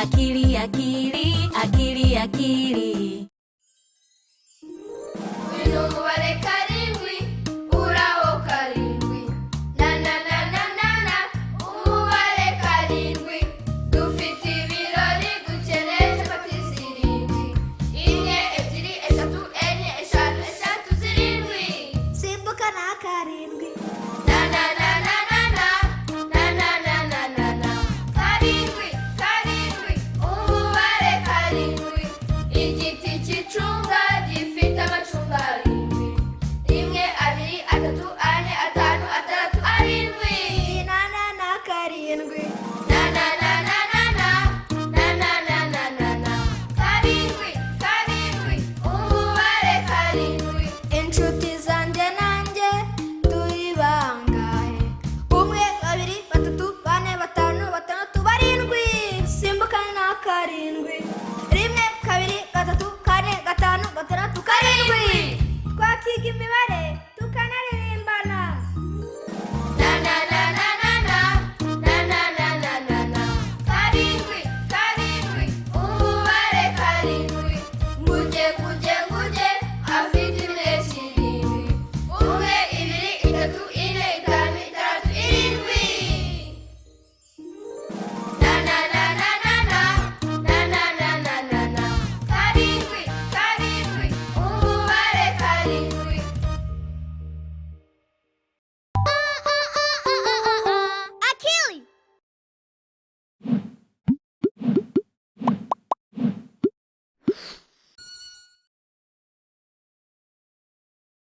Akili, akili, akili, akili. Umubare karindwi, uraho karindwi. Na na na na na na, umubare karindwi. Dufite ibirori dukeneye capati zirindwi. Imwe, ebyiri, eshatu, enye, eshanu, eshatu, zirindwi. Simbuka na karindwi. Na na na na na na, na na na na na na. Karindwi, karindwi, umubare karindwi. Igiti cy'icunga gifite amacunga arindwi. Rimwe, abiri, atatu, ane, atanu, atandatu, arindwi. Na na na karindwi. Na na na na na na, na na na na na na. Karindwi, karindwi, umubare karindwi. Inshuti zanjye nanjye turi bangahe? Umwe, babiri, batatu, bane, batanu, batandatu, barindwi. Simbuka na karindwi.